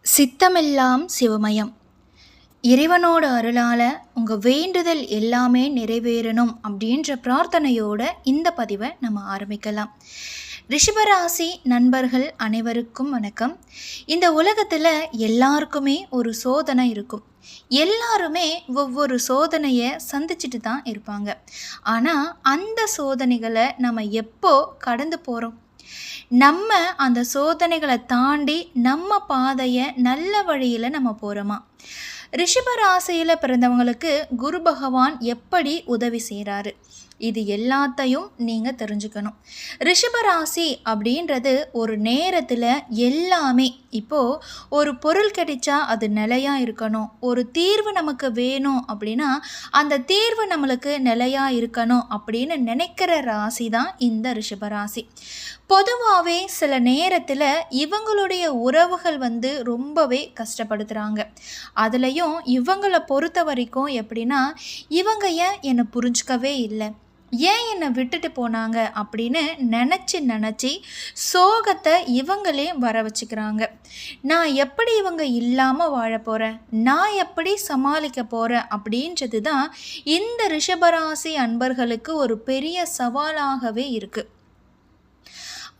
சித்தமெல்லாம் சிவமயம். இறைவனோட அருளால் உங்கள் வேண்டுதல் எல்லாமே நிறைவேறணும் அப்படின்ற பிரார்த்தனையோட இந்த பதிவை நம்ம ஆரம்பிக்கலாம். ரிஷபராசி நண்பர்கள் அனைவருக்கும் வணக்கம். இந்த உலகத்தில் எல்லாருக்குமே ஒரு சோதனை இருக்கும். எல்லாருமே ஒவ்வொரு சோதனையை சந்திச்சுட்டு தான் இருப்பாங்க. ஆனால் அந்த சோதனைகளை நம்ம எப்போ கடந்து போகிறோம்? நம்ம அந்த சோதனைகளை தாண்டி நம்ம பாதையை நல்ல வழியில் நம்ம போகிறோமா? ரிஷப ராசியில் பிறந்தவங்களுக்கு குரு பகவான் எப்படி உதவி செய்கிறாரு, இது எல்லாத்தையும் நீங்கள் தெரிஞ்சுக்கணும். ரிஷபராசி அப்படின்றது ஒரு நேரத்தில் எல்லாமே, இப்போது ஒரு பொருள் கிடைச்சா அது நிலையாக இருக்கணும், ஒரு தீர்வு நமக்கு வேணும் அப்படின்னா அந்த தீர்வு நம்மளுக்கு நிலையாக இருக்கணும் அப்படின்னு நினைக்கிற ராசி தான் இந்த ரிஷபராசி. பொதுவாகவே சில நேரத்தில் இவங்களுடைய உறவுகள் ரொம்பவே கஷ்டப்படுத்துகிறாங்க. அதுலேயும் இவங்களை பொறுத்த வரைக்கும் எப்படின்னா, இவங்க ஏன் என்னை புரிஞ்சிக்கவே இல்லை, ஏன் என்னை விட்டுட்டு போனாங்க அப்படின்னு நினச்சி சோகத்தை இவங்களே வர வச்சுக்கிறாங்க. நான் எப்படி இவங்க இல்லாமல் வாழ போகிறேன், நான் எப்படி சமாளிக்க போகிறேன் அப்படின்றது தான் இந்த ரிஷபராசி அன்பர்களுக்கு ஒரு பெரிய சவாலாகவே இருக்குது.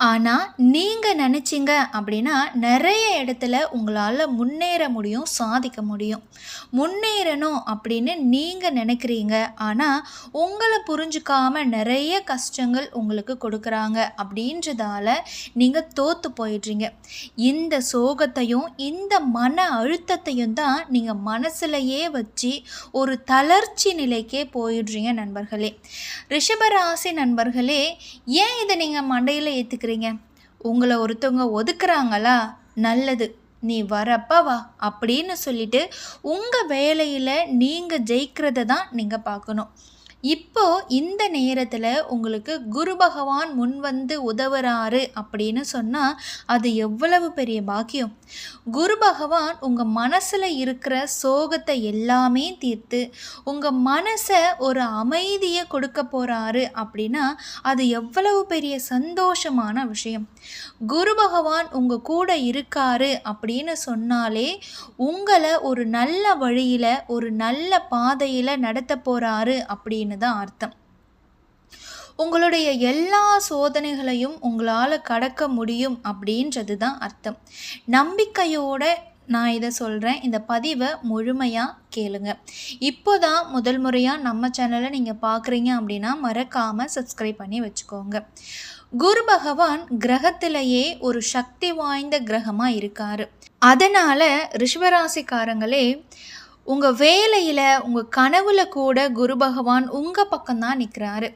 ஆனால் நீங்கள் நினச்சிங்க அப்படின்னா நிறைய இடத்துல உங்களால் முன்னேற முடியும், சாதிக்க முடியும். முன்னேறணும் அப்படின்னு நீங்கள் நினைக்கிறீங்க, ஆனால் உங்களை புரிஞ்சுக்காமல் நிறைய கஷ்டங்கள் உங்களுக்கு கொடுக்குறாங்க அப்படின்றதால நீங்கள் தோற்று போயிடுறீங்க. இந்த சோகத்தையும் இந்த மன அழுத்தத்தையும் தான் நீங்கள் மனசுலையே வச்சு ஒரு தளர்ச்சி நிலைக்கே போயிடுறீங்க நண்பர்களே. ரிஷபராசி நண்பர்களே, ஏன் இதை நீங்கள் மண்டையில் ஏற்றுக்கிறீங்க? உங்களை ஒருத்தவங்க ஒதுக்குறாங்களா, நல்லது நீ வரப்ப வா அப்படின்னு சொல்லிட்டு உங்கள் வேலையில் நீங்கள் ஜெயிக்கிறத தான் நீங்கள் பார்க்கணும். இப்போ இந்த நேரத்தில் உங்களுக்கு குரு பகவான் முன் வந்து உதவுறாரு அப்படின்னு சொன்னால் அது எவ்வளவு பெரிய பாக்கியம். குரு பகவான் உங்கள் மனசில் இருக்கிற சோகத்தை எல்லாமே தீர்த்து உங்கள் மனசை ஒரு அமைதியை கொடுக்க போகிறாரு அப்படின்னா அது எவ்வளவு பெரிய சந்தோஷமான விஷயம். குரு பகவான் உங்கள் கூட இருக்காரு அப்படின்னு சொன்னாலே உங்களை ஒரு நல்ல வழியில் ஒரு நல்ல பாதையில் நடத்த போகிறாரு அப்படின்னு தான் அர்த்தம். உங்களுடைய எல்லா சோதனைகளையும் உங்களால் கடக்க முடியும் அப்படின்றது தான் அர்த்தம். நம்பிக்கையோட நான் இதை சொல்கிறேன், இந்த பதிவை முழுமையாக கேளுங்க. இப்போ தான் முதல் முறையாக நம்ம சேனலை நீங்கள் பார்க்குறீங்க அப்படின்னா மறக்காமல் சப்ஸ்கிரைப் பண்ணி வச்சுக்கோங்க. குரு பகவான் கிரகத்திலேயே ஒரு சக்தி வாய்ந்த கிரகமாக இருக்கார். அதனால் ரிஷபராசிக்காரங்களே, உங்கள் வேலையில் உங்கள் கனவுல கூட குரு பகவான் உங்கள் பக்கம்தான் நிற்கிறாரு.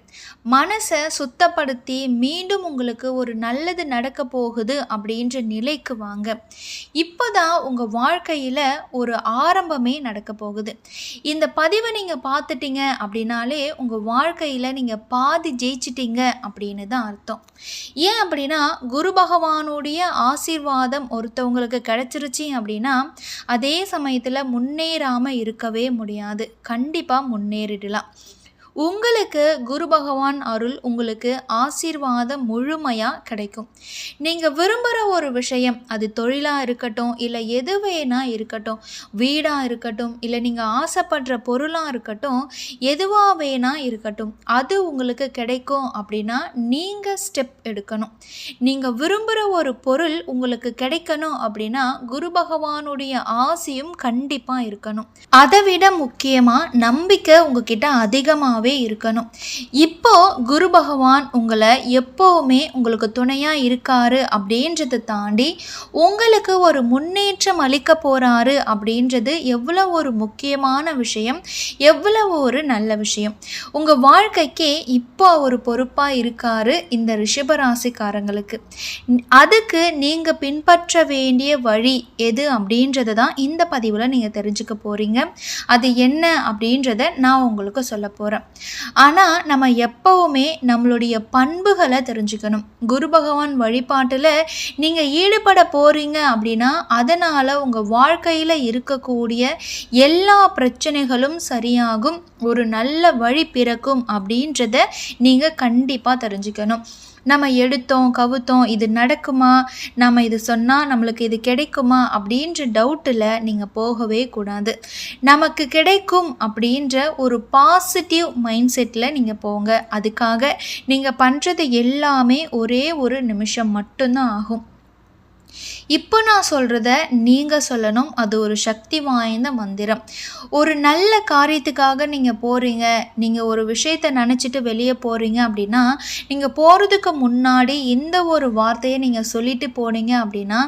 மனசை சுத்தப்படுத்தி மீண்டும் உங்களுக்கு ஒரு நல்லது நடக்க போகுது அப்படின்ற நிலைக்கு வாங்க. இப்போ தான் உங்கள் வாழ்க்கையில் ஒரு ஆரம்பமே நடக்க போகுது. இந்த பதிவை நீங்கள் பார்த்துட்டீங்க அப்படின்னாலே உங்கள் வாழ்க்கையில் நீங்கள் பாதி ஜெயிச்சிட்டீங்க அப்படின்னு தான் அர்த்தம். ஏன் அப்படின்னா, குரு பகவானுடைய ஆசீர்வாதம் ஒருத்தவங்களுக்கு கிடைச்சிருச்சு அப்படின்னா அதே சமயத்தில் முன்னேறாமல் இருக்கவே முடியாது. கண்டிப்பாக முன்னேறிடலாம். உங்களுக்கு குரு பகவான் அருள், உங்களுக்கு ஆசீர்வாதம் முழுமையாக கிடைக்கும். நீங்கள் விரும்புகிற ஒரு விஷயம், அது தொழிலாக இருக்கட்டும், இல்லை எது வேணா இருக்கட்டும், வீடாக இருக்கட்டும், இல்லை நீங்கள் ஆசைப்படுற பொருளாக இருக்கட்டும், எதுவாக வேணா இருக்கட்டும், அது உங்களுக்கு கிடைக்கும் அப்படின்னா நீங்கள் ஸ்டெப் எடுக்கணும். நீங்கள் விரும்புகிற ஒரு பொருள் உங்களுக்கு கிடைக்கணும் அப்படின்னா குரு பகவானுடைய ஆசையும் கண்டிப்பாக இருக்கணும். அதை விட முக்கியமாக நம்பிக்கை உங்ககிட்ட அதிகமாக இருக்கணும். இப்போ குரு பகவான் உங்களை எப்பவுமே உங்களுக்கு துணையா இருக்காரு அப்படின்றத தாண்டி உங்களுக்கு ஒரு முன்னேற்றம் அளிக்க போறாரு அப்படின்றது எவ்வளவு ஒரு முக்கியமான விஷயம், எவ்வளவு ஒரு நல்ல விஷயம். உங்க வாழ்க்கைக்கு இப்போ ஒரு பொறுப்பா இருக்காரு இந்த ரிஷபராசிக்காரங்களுக்கு. அதுக்கு நீங்க பின்பற்ற வேண்டிய வழி எது அப்படின்றத தான் இந்த பதிவில் நீங்க தெரிஞ்சுக்க போறீங்க. அது என்ன அப்படின்றத நான் உங்களுக்கு சொல்ல போறேன். ஆனால் நம்ம எப்பவுமே நம்மளுடைய பண்புகளை தெரிஞ்சுக்கணும். குரு பகவான் வழிபாட்டில் நீங்கள் ஈடுபட போகிறீங்க அப்படின்னா அதனால் உங்கள் வாழ்க்கையில் இருக்கக்கூடிய எல்லா பிரச்சனைகளும் சரியாகும், ஒரு நல்ல வழி பிறக்கும் அப்படின்றத நீங்கள் கண்டிப்பாக தெரிஞ்சுக்கணும். நம்ம எடுத்தோம் கவுத்தோம் இது நடக்குமா, நம்ம இது சொன்னால் நம்மளுக்கு இது கிடைக்குமா அப்படின்ற டவுட்டில் நீங்கள் போகவே கூடாது. நமக்கு கிடைக்கும் அப்படின்ற ஒரு பாசிட்டிவ் மைண்ட் செட்டில் நீங்கள் போங்க. அதுக்காக நீங்கள் பண்ணுறது எல்லாமே ஒரே ஒரு நிமிஷம் மட்டும்தான் ஆகும். இப்போ நான் சொல்கிறத நீங்கள் சொல்லணும். அது ஒரு சக்தி வாய்ந்த மந்திரம். ஒரு நல்ல காரியத்துக்காக நீங்கள் போகிறீங்க, நீங்கள் ஒரு விஷயத்தை நினச்சிட்டு வெளியே போகிறீங்க அப்படின்னா, நீங்கள் போகிறதுக்கு முன்னாடி இந்த ஒரு வார்த்தையை நீங்கள் சொல்லிட்டு போனீங்க அப்படின்னா,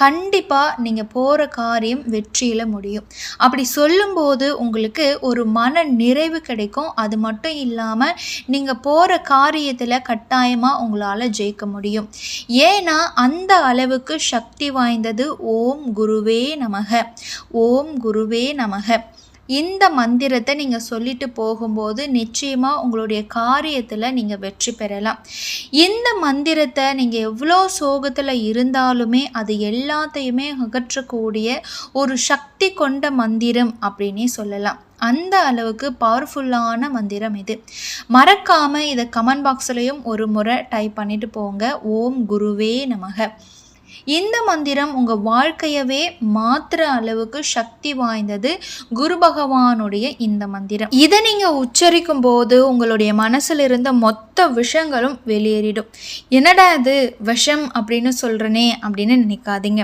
கண்டிப்பாக நீங்கள் போகிற காரியம் வெற்றியில் முடியும். அப்படி சொல்லும்போது உங்களுக்கு ஒரு மன நிறைவு கிடைக்கும். அது மட்டும் இல்லாமல் நீங்கள் போகிற காரியத்தில் கட்டாயமாக உங்களால் ஜெயிக்க முடியும். ஏன்னா அந்த அளவுக்கு சக்தி வாய்ந்தது ஓம் குருவே நமக. ஓம் குருவே நமக. இந்த மந்திரத்தை நீங்கள் சொல்லிட்டு போகும்போது நிச்சயமாக உங்களுடைய காரியத்தில் நீங்கள் வெற்றி பெறலாம். இந்த மந்திரத்தை நீங்கள் எவ்வளோ சோகத்தில் இருந்தாலுமே அது எல்லாத்தையுமே அகற்றக்கூடிய ஒரு சக்தி கொண்ட மந்திரம் அப்படின்னே சொல்லலாம். அந்த அளவுக்கு பவர்ஃபுல்லான மந்திரம் இது. மறக்காமல் இதை கமெண்ட் பாக்ஸ்லையும் ஒரு முறை டைப் பண்ணிட்டு போங்க. ஓம் குருவே நமக. இந்த மந்திரம் உங்கள் வாழ்க்கையவே மாற்றுற அளவுக்கு சக்தி வாய்ந்தது குரு பகவானுடைய இந்த மந்திரம். இதை நீங்கள் உச்சரிக்கும் போது உங்களுடைய மனசில் இருந்த மொத்த விஷங்களும் வெளியேறிடும். என்னடா இது விஷம் அப்படின்னு சொல்கிறனே அப்படின்னு நினைக்காதீங்க.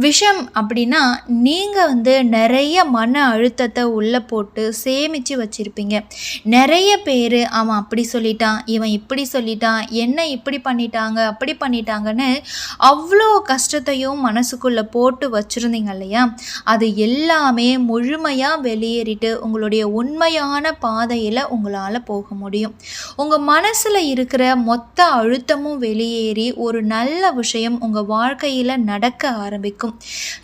விஷம் அப்படின்னா நீங்கள் நிறைய மன அழுத்தத்தை உள்ளே போட்டு சேமித்து வச்சுருப்பீங்க. நிறைய பேர் அவன் அப்படி சொல்லிட்டான், இவன் இப்படி சொல்லிட்டான், என்ன இப்படி பண்ணிட்டாங்க அப்படி பண்ணிட்டாங்கன்னு அவ்வளோ கஷ்டத்தையும் மனசுக்குள்ளே போட்டு வச்சுருந்தீங்க இல்லையா? அது எல்லாமே முழுமையாக வெளியேறிட்டு உங்களுடைய உண்மையான பாதையில் உங்களால் போக முடியும். உங்கள் மனசில் இருக்கிற மொத்த அழுத்தமும் வெளியேறி ஒரு நல்ல விஷயம் உங்கள் வாழ்க்கையில் நடக்க ஆரம்பிக்கும்.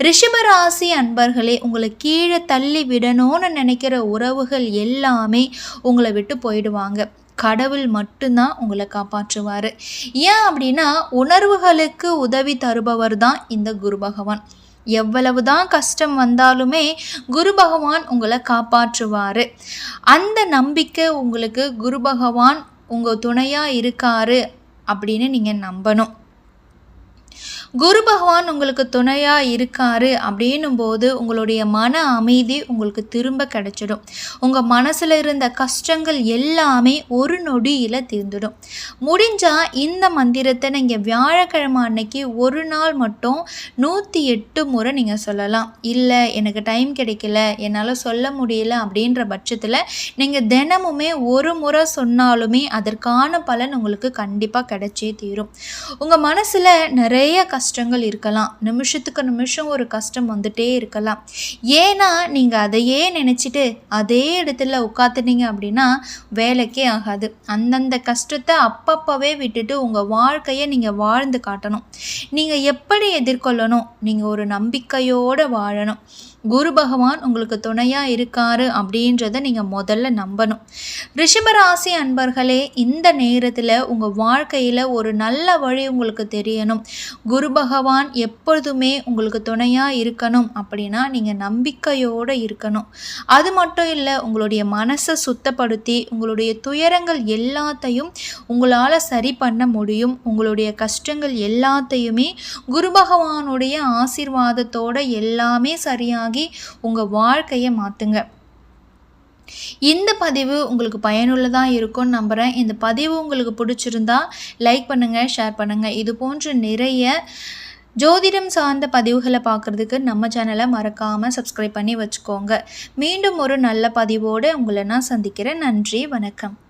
ரிஷபராசி அன்பர்களே, உங்களை கீழே தள்ளி விடணும்னு நினைக்கிற உறவுகள் எல்லாமே உங்களை விட்டு போயிடுவாங்க. கடவுள் மட்டும்தான் உங்களை காப்பாற்றுவார். ஏன் அப்படின்னா உணர்வுகளுக்கு உதவி தருபவர் தான் இந்த குரு பகவான். எவ்வளவு தான் கஷ்டம் வந்தாலுமே குரு பகவான் உங்களை காப்பாற்றுவார். அந்த நம்பிக்கை உங்களுக்கு குரு பகவான் உங்கள் துணையாக இருக்காரு அப்படின்னு நீங்கள் நம்பணும். குரு பகவான் உங்களுக்கு துணையாக இருக்காரு அப்படின்னும் போது உங்களுடைய மன அமைதி உங்களுக்கு திரும்ப கிடைச்சிடும். உங்கள் மனசில் இருந்த கஷ்டங்கள் எல்லாமே ஒரு நொடியில் தீர்ந்துடும். முடிஞ்சால் இந்த மந்திரத்தை நீங்கள் வியாழக்கிழமை அன்னைக்கு ஒரு நாள் மட்டும் 108 முறை நீங்கள் சொல்லலாம். இல்லை எனக்கு டைம் கிடைக்கல, என்னால் சொல்ல முடியல அப்படின்ற பட்சத்தில் நீங்கள் தினமுமே ஒரு முறை சொன்னாலுமே அதற்கான பலன் உங்களுக்கு கண்டிப்பாக கிடைச்சே தீரும். உங்கள் மனசில் நிறைய கஷ்டங்கள் இருக்கலாம். நிமிஷத்துக்கு நிமிஷம் ஒரு கஷ்டம் வந்துட்டே இருக்கலாம். ஏன்னா நீங்கள் அதையே நினச்சிட்டு அதே இடத்துல உட்காந்துனீங்க அப்படின்னா வேலைக்கே ஆகாது. அந்தந்த கஷ்டத்தை அப்பப்பவே விட்டுட்டு உங்கள் வாழ்க்கையை நீங்கள் வாழ்ந்து காட்டணும். நீங்கள் எப்படி எதிர்கொள்ளணும்? நீங்கள் ஒரு நம்பிக்கையோடு வாழணும். குரு பகவான் உங்களுக்கு துணையாக இருக்காரு அப்படின்றத நீங்கள் முதல்ல நம்பணும். ரிஷபராசி அன்பர்களே, இந்த நேரத்தில் உங்கள் வாழ்க்கையில் ஒரு நல்ல வழி உங்களுக்கு தெரியணும். குரு பகவான் எப்பொழுதுமே உங்களுக்கு துணையாக இருக்கணும் அப்படின்னா நீங்கள் நம்பிக்கையோடு இருக்கணும். அது மட்டும் இல்லை, உங்களுடைய மனசை சுத்தப்படுத்தி உங்களுடைய துயரங்கள் எல்லாத்தையும் உங்களால் சரி பண்ண முடியும். உங்களுடைய கஷ்டங்கள் எல்லாத்தையுமே குரு பகவானுடைய ஆசீர்வாதத்தோடு எல்லாமே சரியாக உங்கள் வாழ்க்கையை மாற்றுங்க. இந்த பதிவு உங்களுக்கு பயனுள்ளதாக இருக்கும்னு நம்புகிறேன். இந்த பதிவு உங்களுக்கு பிடிச்சிருந்தா லைக் பண்ணுங்கள், ஷேர் பண்ணுங்கள். இது போன்ற நிறைய ஜோதிடம் சார்ந்த பதிவுகளை பார்க்குறதுக்கு நம்ம சேனலை மறக்காமல் சப்ஸ்கிரைப் பண்ணி வச்சுக்கோங்க. மீண்டும் ஒரு நல்ல பதிவோடு உங்களை நான் சந்திக்கிறேன். நன்றி, வணக்கம்.